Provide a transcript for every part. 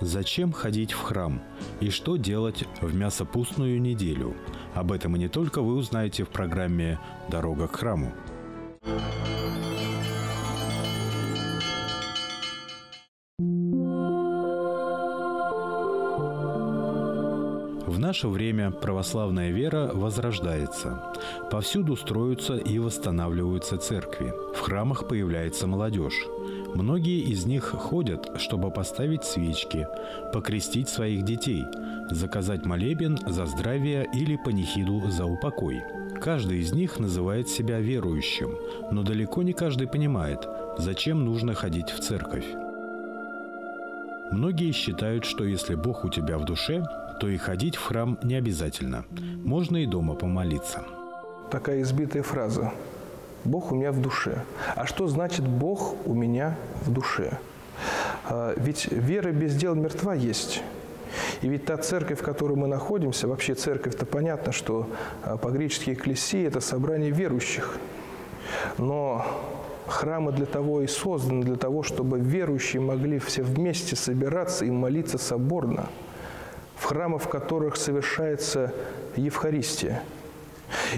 Зачем ходить в храм? И что делать в мясопустную неделю? Об этом и не только вы узнаете в программе «Дорога к храму». В наше время православная вера возрождается. Повсюду строятся и восстанавливаются церкви. В храмах появляется молодежь. Многие из них ходят, чтобы поставить свечки, покрестить своих детей, заказать молебен за здравие или панихиду за упокой. Каждый из них называет себя верующим, но далеко не каждый понимает, зачем нужно ходить в церковь. Многие считают, что если Бог у тебя в душе, то и ходить в храм не обязательно. Можно и дома помолиться. Такая избитая фраза. «Бог у меня в душе». А что значит «Бог у меня в душе»? Ведь вера без дел мертва есть. И ведь та церковь, в которой мы находимся, вообще церковь-то понятно, что по-гречески «экклесия» – это собрание верующих. Но храмы для того и созданы, для того, чтобы верующие могли все вместе собираться и молиться соборно. В храмах, в которых совершается Евхаристия.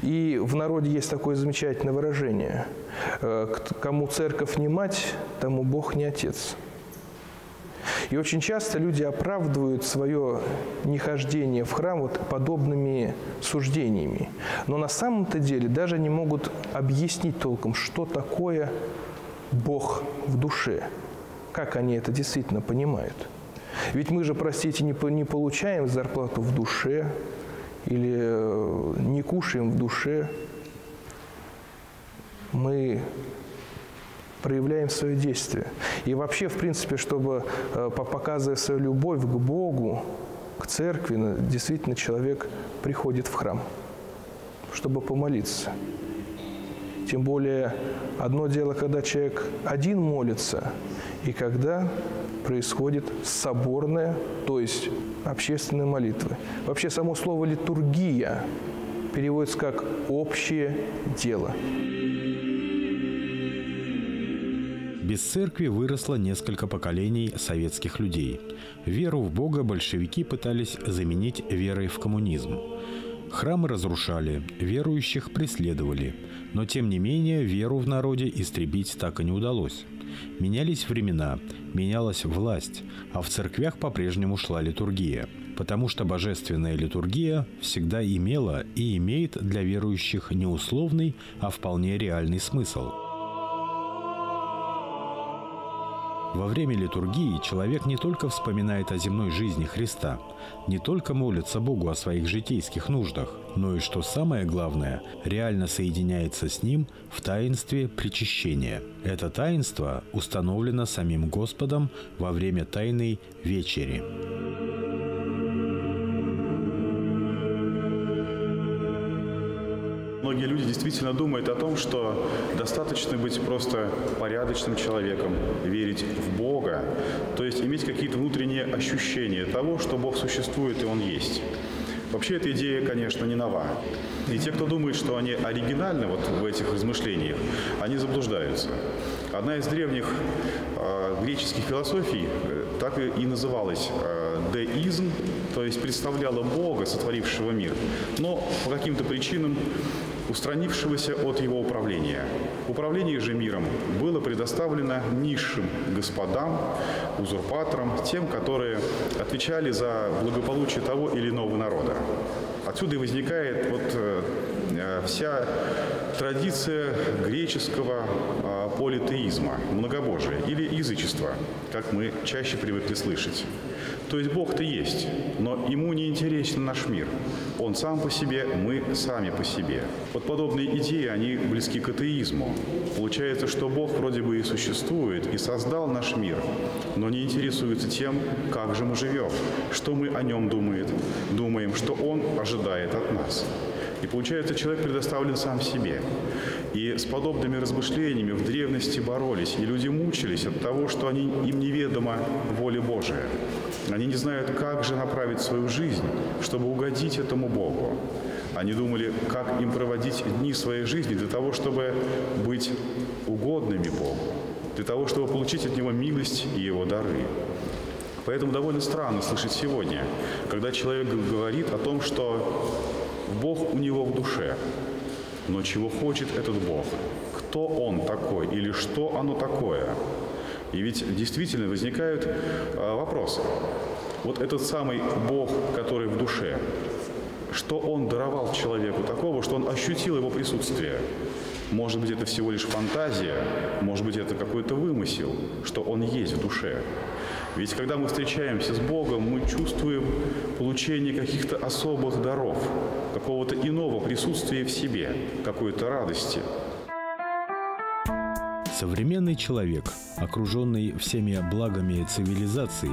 И в народе есть такое замечательное выражение: «Кому церковь не мать, тому Бог не отец». И очень часто люди оправдывают свое нехождение в храм вот подобными суждениями. Но на самом-то деле даже не могут объяснить толком, что такое Бог в душе, как они это действительно понимают. Ведь мы же, простите, не получаем зарплату в душе или не кушаем в душе. Мы проявляем свое действие. И вообще, в принципе, чтобы показывать свою любовь к Богу, к церкви, действительно человек приходит в храм, чтобы помолиться. Тем более, одно дело, когда человек один молится, и когда происходит соборная, то есть общественная молитва. Вообще, само слово «литургия» переводится как «общее дело». Без церкви выросло несколько поколений советских людей. Веру в Бога большевики пытались заменить верой в коммунизм. Храмы разрушали, верующих преследовали. Но, тем не менее, веру в народе истребить так и не удалось. Менялись времена, менялась власть, а в церквях по-прежнему шла литургия. Потому что божественная литургия всегда имела и имеет для верующих не условный, а вполне реальный смысл. Во время литургии человек не только вспоминает о земной жизни Христа, не только молится Богу о своих житейских нуждах, но и, что самое главное, реально соединяется с Ним в таинстве причащения. Это таинство установлено самим Господом во время Тайной Вечери. Многие люди действительно думают о том, что достаточно быть просто порядочным человеком, верить в Бога, то есть иметь какие-то внутренние ощущения того, что Бог существует и Он есть. Вообще эта идея, конечно, не нова. И те, кто думает, что они оригинальны вот в этих размышлениях, они заблуждаются. Одна из древних греческих философий так и называлась деизм, то есть представляла Бога, сотворившего мир, но по каким-то причинам устранившегося от его управления. Управление же миром было предоставлено низшим господам, узурпаторам, тем, которые отвечали за благополучие того или иного народа. Отсюда и возникает вся традиция греческого политеизма, многобожия или язычества, как мы чаще привыкли слышать. То есть Бог-то есть, но Ему не интересен наш мир. Он сам по себе, мы сами по себе. Вот подобные идеи, они близки к атеизму. Получается, что Бог вроде бы и существует, и создал наш мир, но не интересуется тем, как же мы живем, что мы о Нем думаем, что Он ожидает от нас. И получается, человек предоставлен сам себе. И с подобными размышлениями в древности боролись, и люди мучились от того, что им неведома воля Божия. Они не знают, как же направить свою жизнь, чтобы угодить этому Богу. Они думали, как им проводить дни своей жизни для того, чтобы быть угодными Богу, для того, чтобы получить от Него милость и Его дары. Поэтому довольно странно слышать сегодня, когда человек говорит о том, что Бог у него в душе. Но чего хочет этот Бог? Кто Он такой или что оно такое? И ведь действительно возникают вопросы. Вот этот самый Бог, который в душе, что Он даровал человеку такого, что он ощутил его присутствие? Может быть, это всего лишь фантазия, может быть, это какой-то вымысел, что Он есть в душе. Ведь когда мы встречаемся с Богом, мы чувствуем получение каких-то особых даров, какого-то иного присутствия в себе, какой-то радости. Современный человек, окруженный всеми благами цивилизации,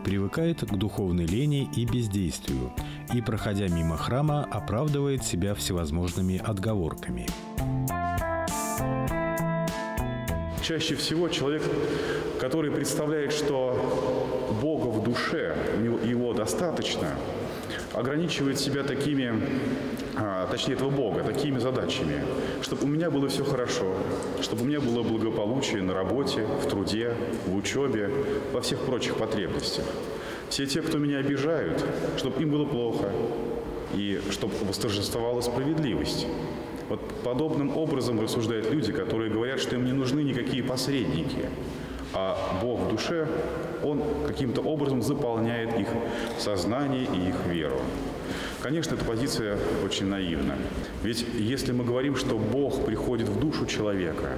привыкает к духовной лени и бездействию и, проходя мимо храма, оправдывает себя всевозможными отговорками. Чаще всего человек, который представляет, что Бога в душе, его достаточно, ограничивает себя такими, точнее этого Бога, такими задачами, чтобы у меня было все хорошо, чтобы у меня было благополучие на работе, в труде, в учебе, во всех прочих потребностях. Все те, кто меня обижают, чтобы им было плохо, и чтобы восторжествовала справедливость. Вот подобным образом рассуждают люди, которые говорят, что им не нужны никакие посредники, а Бог в душе, Он каким-то образом заполняет их сознание и их веру. Конечно, эта позиция очень наивна. Ведь если мы говорим, что Бог приходит в душу человека,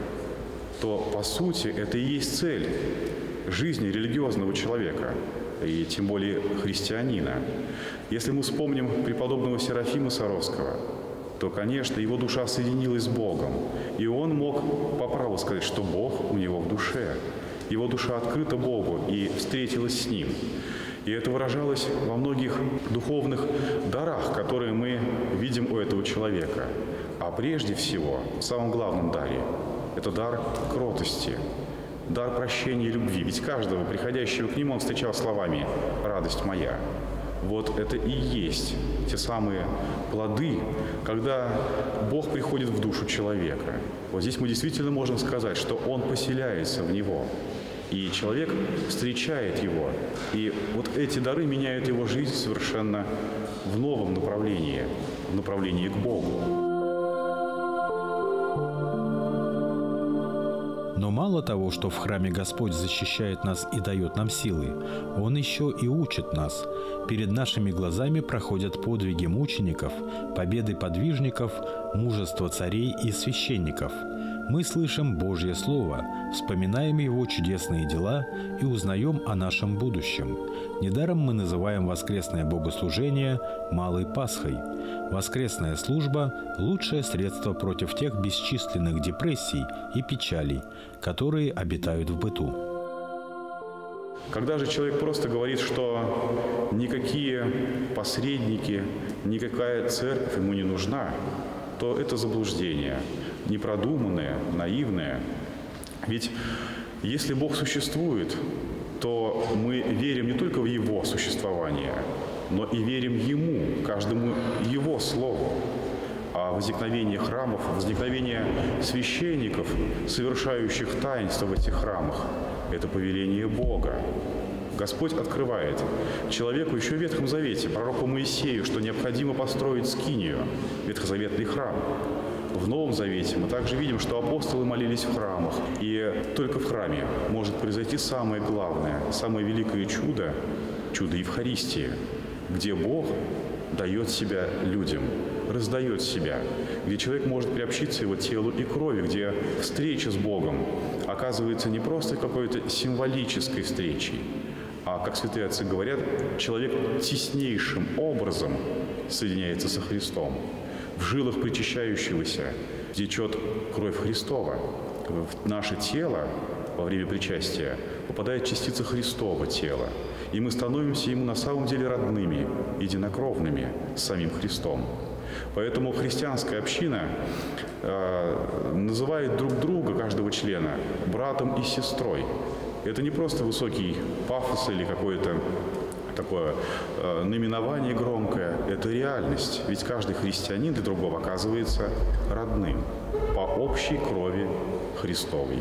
то, по сути, это и есть цель жизни религиозного человека, и тем более христианина. Если мы вспомним преподобного Серафима Саровского, то, конечно, его душа соединилась с Богом, и он мог по праву сказать, что Бог у него в душе. Его душа открыта Богу и встретилась с Ним. И это выражалось во многих духовных дарах, которые мы видим у этого человека. А прежде всего, в самом главном даре – это дар кротости, дар прощения и любви. Ведь каждого приходящего к Нему он встречал словами «радость моя». Вот это и есть те самые плоды, когда Бог приходит в душу человека. Вот здесь мы действительно можем сказать, что Он поселяется в него, и человек встречает Его. И вот эти дары меняют его жизнь совершенно в новом направлении, в направлении к Богу. Но мало того, что в храме Господь защищает нас и дает нам силы, Он еще и учит нас. Перед нашими глазами проходят подвиги мучеников, победы подвижников, мужество царей и священников. Мы слышим Божье Слово, вспоминаем Его чудесные дела и узнаем о нашем будущем. Недаром мы называем воскресное богослужение Малой Пасхой. Воскресная служба – лучшее средство против тех бесчисленных депрессий и печалей, которые обитают в быту. Когда же человек просто говорит, что никакие посредники, никакая церковь ему не нужна, то это заблуждение, непродуманное, наивное. Ведь если Бог существует, то мы верим не только в Его существование, но и верим Ему, каждому Его Слову. А возникновение храмов, возникновение священников, совершающих таинства в этих храмах – это повеление Бога. Господь открывает человеку еще в Ветхом Завете, пророку Моисею, что необходимо построить скинию, ветхозаветный храм. В Новом Завете мы также видим, что апостолы молились в храмах. И только в храме может произойти самое главное, самое великое чудо – чудо Евхаристии, где Бог дает себя людям, раздает себя, где человек может приобщиться его телу и крови, где встреча с Богом оказывается не просто какой-то символической встречей, а, как святые отцы говорят, человек теснейшим образом соединяется со Христом. В жилах причащающегося течет кровь Христова. В наше тело во время причастия попадает частица Христова тела. И мы становимся Ему на самом деле родными, единокровными с самим Христом. Поэтому христианская община называет друг друга, каждого члена, братом и сестрой. Это не просто высокий пафос или какое-то такое наименование громкое, это реальность. Ведь каждый христианин для другого оказывается родным по общей крови Христовой.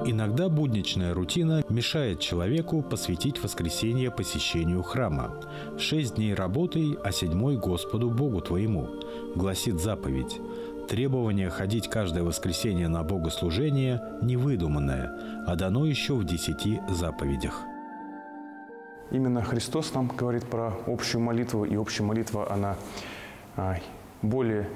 Иногда будничная рутина мешает человеку посвятить воскресенье посещению храма. 6 дней работай, а 7-й Господу Богу твоему, гласит заповедь. Требование ходить каждое воскресенье на богослужение невыдуманное, а дано еще в 10 заповедях. Именно Христос нам говорит про общую молитву, и общая молитва, она более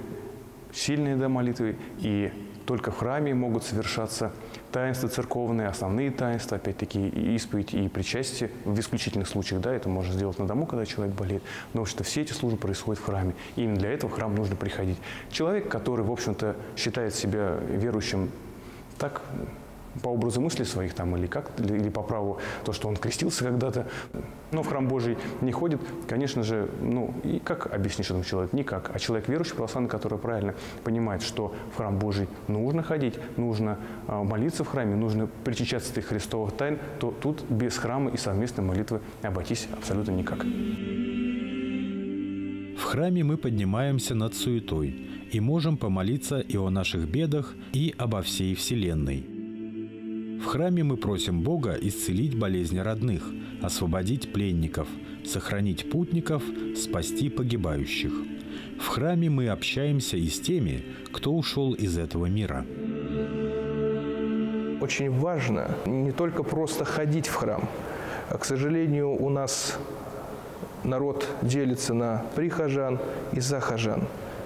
сильные молитвы, и только в храме могут совершаться таинства церковные, основные таинства, опять-таки и исповедь, и причастие в исключительных случаях, да, это можно сделать на дому, когда человек болеет, но что все эти службы происходят в храме. И именно для этого в храм нужно приходить. Человек, который, в общем-то, считает себя верующим так, по образу мысли своих там, или по праву то, что он крестился когда-то, но в храм Божий не ходит, конечно же, и как объяснишь этому человеку? Никак. А человек верующий, православный, который правильно понимает, что в храм Божий нужно ходить, нужно молиться в храме, нужно причащаться этих христовых тайн, то тут без храма и совместной молитвы обойтись абсолютно никак. В храме мы поднимаемся над суетой и можем помолиться и о наших бедах, и обо всей вселенной. В храме мы просим Бога исцелить болезни родных, освободить пленников, сохранить путников, спасти погибающих. В храме мы общаемся и с теми, кто ушел из этого мира. Очень важно не только просто ходить в храм. К сожалению, у нас народ делится на прихожан и захожан.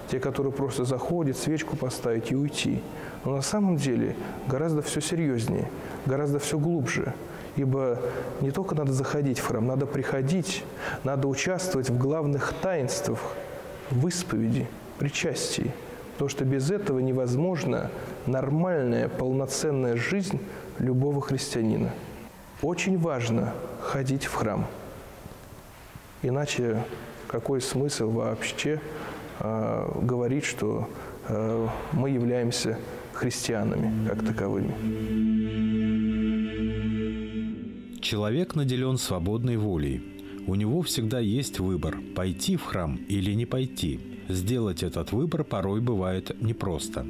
Те, которые просто заходят, свечку поставить и уйти. Но на самом деле гораздо все серьезнее, гораздо все глубже. Ибо не только надо заходить в храм, надо приходить, надо участвовать в главных таинствах, в исповеди, причастии. Потому что без этого невозможна нормальная, полноценная жизнь любого христианина. Очень важно ходить в храм. Иначе какой смысл вообще говорить, что мы являемся христианами как таковыми? Человек наделен свободной волей. У него всегда есть выбор – пойти в храм или не пойти. Сделать этот выбор порой бывает непросто.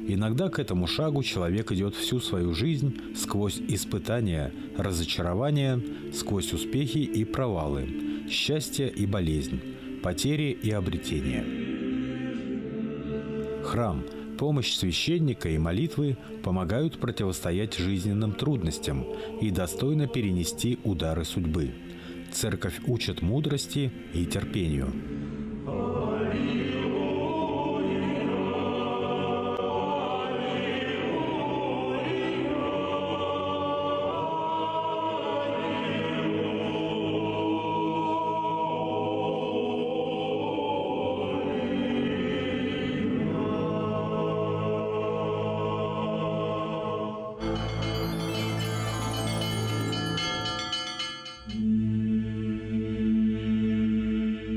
Иногда к этому шагу человек идет всю свою жизнь сквозь испытания, разочарования, сквозь успехи и провалы, счастье и болезнь, потери и обретения. Храм, помощь священника и молитвы помогают противостоять жизненным трудностям и достойно перенести удары судьбы. Церковь учит мудрости и терпению.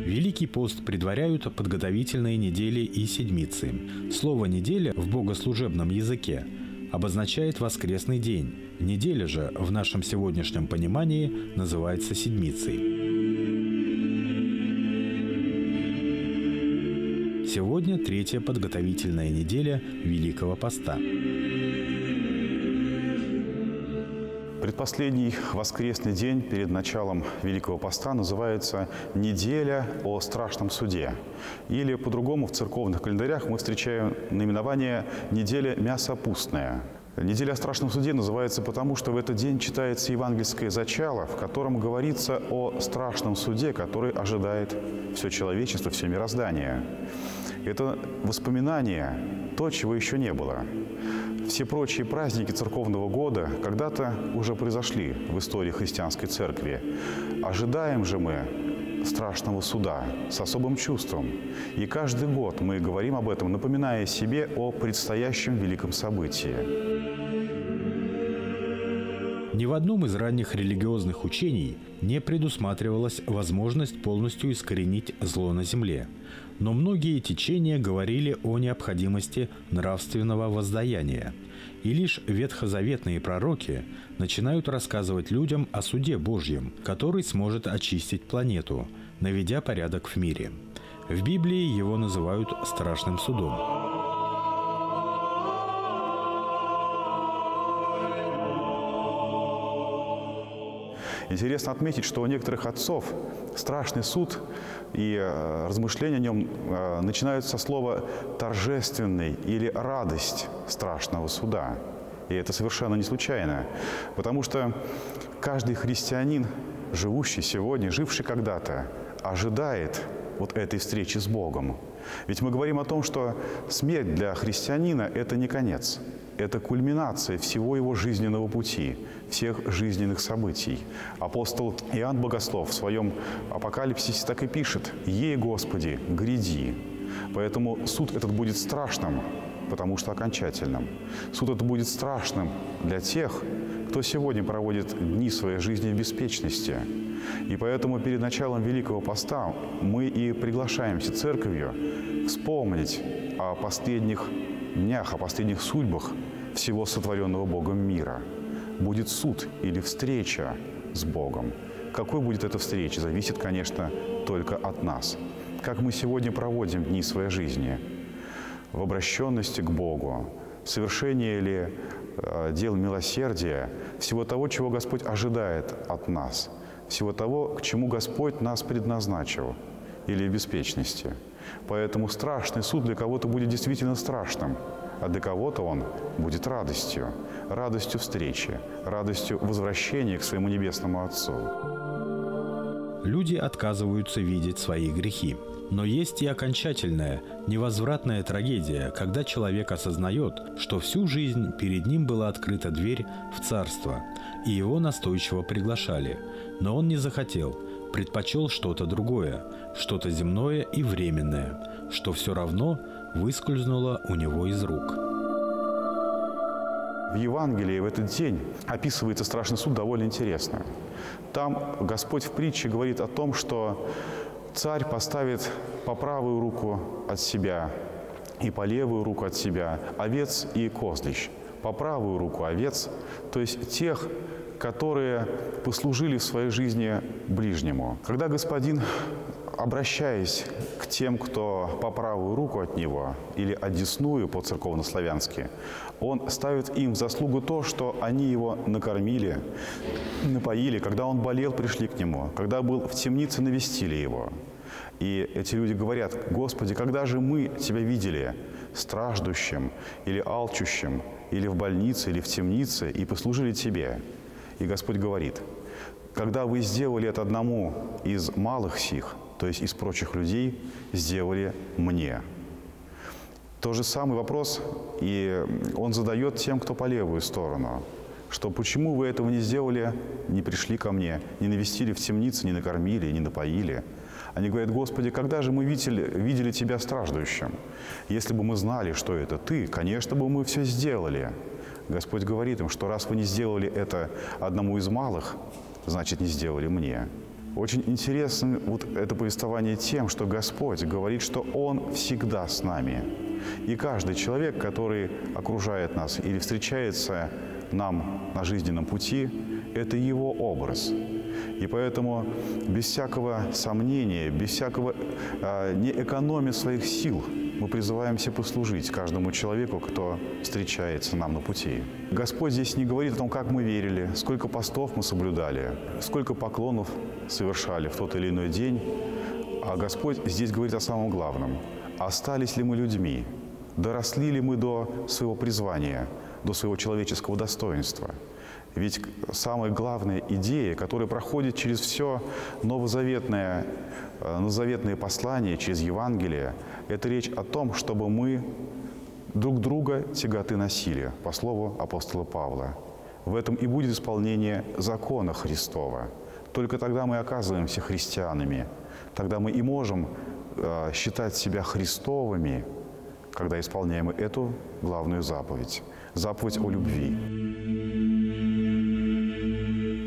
Великий пост предваряют подготовительные недели и седмицы. Слово «неделя» в богослужебном языке обозначает воскресный день. Неделя же в нашем сегодняшнем понимании называется седмицей. Сегодня 3-я подготовительная неделя Великого Поста. Предпоследний воскресный день перед началом Великого Поста называется «Неделя о страшном суде». Или по-другому в церковных календарях мы встречаем наименование «Неделя мясопустная». Неделя о страшном суде называется потому, что в этот день читается евангельское зачало, в котором говорится о страшном суде, который ожидает все человечество, все мироздание. Это воспоминание, то, чего еще не было. Все прочие праздники церковного года когда-то уже произошли в истории христианской церкви. Ожидаем же мы страшного суда с особым чувством. И каждый год мы говорим об этом, напоминая себе о предстоящем великом событии. Ни в одном из ранних религиозных учений не предусматривалась возможность полностью искоренить зло на земле. Но многие течения говорили о необходимости нравственного воздаяния. И лишь ветхозаветные пророки начинают рассказывать людям о суде Божьем, который сможет очистить планету, наведя порядок в мире. В Библии его называют страшным судом. Интересно отметить, что у некоторых отцов страшный суд и размышления о нем начинаются со слова «торжественный» или «радость страшного суда». И это совершенно не случайно, потому что каждый христианин, живущий сегодня, живший когда-то, ожидает вот этой встречи с Богом. Ведь мы говорим о том, что смерть для христианина – это не конец, это кульминация всего его жизненного пути, всех жизненных событий. Апостол Иоанн Богослов в своем Апокалипсисе так и пишет: «Ей, Господи, гряди». Поэтому суд этот будет страшным, потому что окончательным. Суд этот будет страшным для тех, кто сегодня проводит дни своей жизни в беспечности. И поэтому перед началом Великого Поста мы и приглашаемся Церковью вспомнить о последних днях, о последних судьбах всего сотворенного Богом мира. Будет суд или встреча с Богом. Какой будет эта встреча, зависит, конечно, только от нас. Как мы сегодня проводим дни своей жизни? В обращенности к Богу, в совершении ли дел милосердия, всего того, чего Господь ожидает от нас, всего того, к чему Господь нас предназначил, или в беспечности. Поэтому страшный суд для кого-то будет действительно страшным, а для кого-то он будет радостью, радостью встречи, радостью возвращения к своему Небесному Отцу. Люди отказываются видеть свои грехи. Но есть и окончательная, невозвратная трагедия, когда человек осознает, что всю жизнь перед ним была открыта дверь в царство, и его настойчиво приглашали. Но он не захотел, предпочел что-то другое, что-то земное и временное, что все равно выскользнуло у него из рук. В Евангелии в этот день описывается страшный суд довольно интересно. Там Господь в притче говорит о том, что царь поставит по правую руку от себя и по левую руку от себя овец и козлищ. По правую руку овец, то есть тех, которые послужили в своей жизни ближнему. Когда господин, обращаясь к тем, кто по правую руку от него, или одесную по-церковнославянски, он ставит им в заслугу то, что они его накормили, напоили, когда он болел, пришли к нему, когда был в темнице, навестили его. И эти люди говорят: «Господи, когда же мы Тебя видели страждущим или алчущим, или в больнице, или в темнице, и послужили Тебе?» И Господь говорит: «Когда вы сделали это одному из малых сих, то есть из прочих людей, сделали мне». Тот же самый вопрос и он задает тем, кто по левую сторону, что почему вы этого не сделали, не пришли ко мне, не навестили в темнице, не накормили, не напоили. Они говорят: «Господи, когда же мы видели Тебя страждущим? Если бы мы знали, что это Ты, конечно бы мы все сделали». Господь говорит им, что раз вы не сделали это одному из малых, значит, не сделали мне. Очень интересно вот это повествование тем, что Господь говорит, что Он всегда с нами. И каждый человек, который окружает нас или встречается нам на жизненном пути, это Его образ. И поэтому без всякого сомнения, без всякого не экономя своих сил, мы призываемся послужить каждому человеку, кто встречается нам на пути. Господь здесь не говорит о том, как мы верили, сколько постов мы соблюдали, сколько поклонов совершали в тот или иной день. А Господь здесь говорит о самом главном. Остались ли мы людьми? Доросли ли мы до своего призвания, до своего человеческого достоинства? Ведь самая главная идея, которая проходит через все новозаветное послание, через Евангелие, это речь о том, чтобы мы друг друга тяготы носили, по слову апостола Павла. В этом и будет исполнение закона Христова. Только тогда мы оказываемся христианами. Тогда мы и можем считать себя христовыми, когда исполняем эту главную заповедь – заповедь о любви.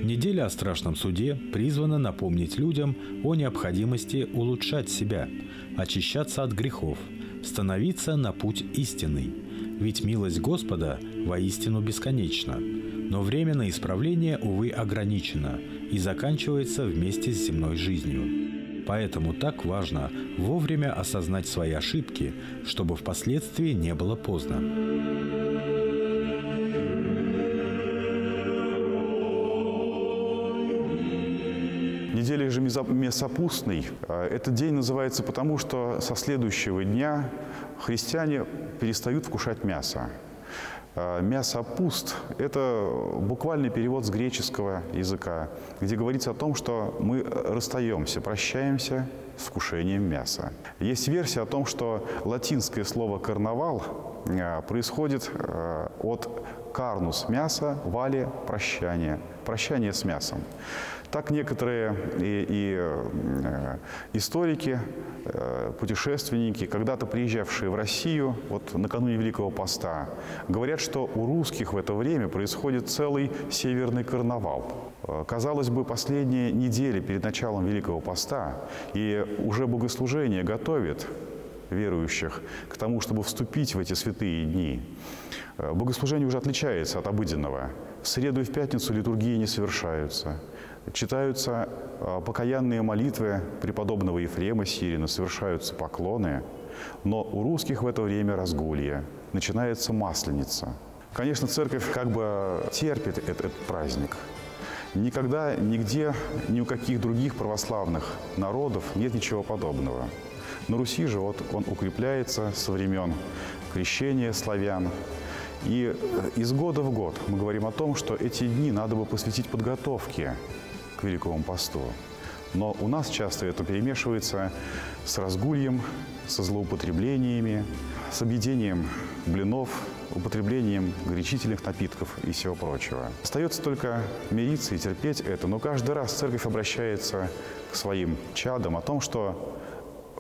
Неделя о страшном суде призвана напомнить людям о необходимости улучшать себя, очищаться от грехов, становиться на путь истинный. Ведь милость Господа воистину бесконечна. Но время на исправление, увы, ограничено и заканчивается вместе с земной жизнью. Поэтому так важно вовремя осознать свои ошибки, чтобы впоследствии не было поздно. Неделя же мясопустной. Этот день называется потому, что со следующего дня христиане перестают вкушать мясо. Мясопуст – это буквальный перевод с греческого языка, где говорится о том, что мы расстаемся, прощаемся с вкушением мяса. Есть версия о том, что латинское слово «карнавал» происходит от «карнус» – мясо, «вале» – прощание, прощание с мясом. Так некоторые историки, путешественники, когда-то приезжавшие в Россию, вот накануне Великого Поста, говорят, что у русских в это время происходит целый северный карнавал. Казалось бы, последние недели перед началом Великого Поста, и уже богослужение готовит верующих к тому, чтобы вступить в эти святые дни. Богослужение уже отличается от обыденного. В среду и в пятницу литургии не совершаются. Читаются покаянные молитвы преподобного Ефрема Сирина, совершаются поклоны. Но у русских в это время разгулье. Начинается Масленица. Конечно, церковь как бы терпит этот праздник. Никогда, нигде, ни у каких других православных народов нет ничего подобного. На Руси же вот он укрепляется со времен крещения славян. И из года в год мы говорим о том, что эти дни надо бы посвятить подготовке к Великому Посту. Но у нас часто это перемешивается с разгульем, со злоупотреблениями, с объедением блинов, употреблением горячительных напитков и всего прочего. Остается только мириться и терпеть это, но каждый раз церковь обращается к своим чадам о том, что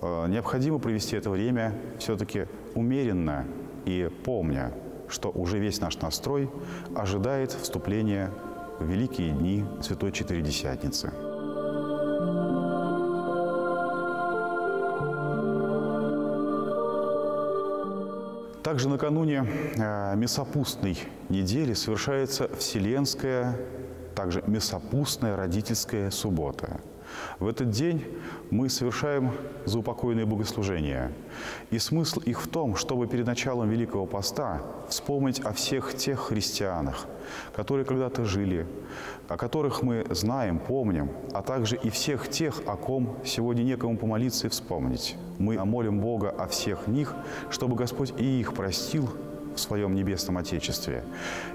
необходимо провести это время все-таки умеренно и помня, что уже весь наш настрой ожидает вступления в великие дни Святой Четыредесятницы. Также накануне мясопустной недели совершается Вселенская, также мясопустная родительская суббота. В этот день мы совершаем заупокойные богослужения. И смысл их в том, чтобы перед началом Великого Поста вспомнить о всех тех христианах, которые когда-то жили, о которых мы знаем, помним, а также и всех тех, о ком сегодня некому помолиться и вспомнить. Мы молим Бога о всех них, чтобы Господь и их простил в своем небесном Отечестве.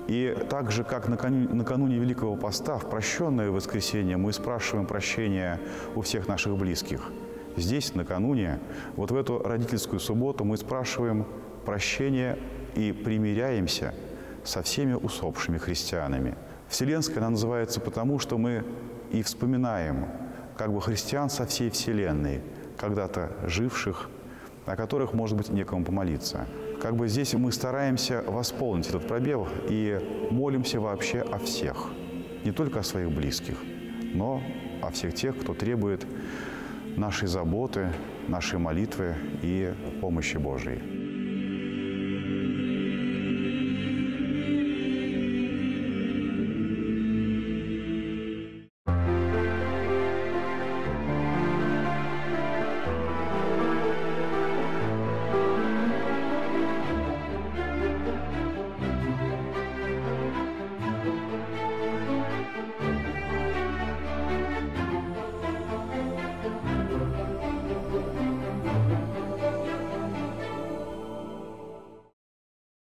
И так же, как накануне Великого Поста, в прощенное воскресенье мы спрашиваем прощения у всех наших близких. Здесь, накануне, вот в эту родительскую субботу мы спрашиваем прощения и примиряемся со всеми усопшими христианами. Вселенская она называется потому, что мы и вспоминаем как бы христиан со всей Вселенной, когда-то живших, о которых, может быть, некому помолиться. Как бы здесь мы стараемся восполнить этот пробел и молимся вообще о всех. Не только о своих близких, но о всех тех, кто требует нашей заботы, нашей молитвы и помощи Божией.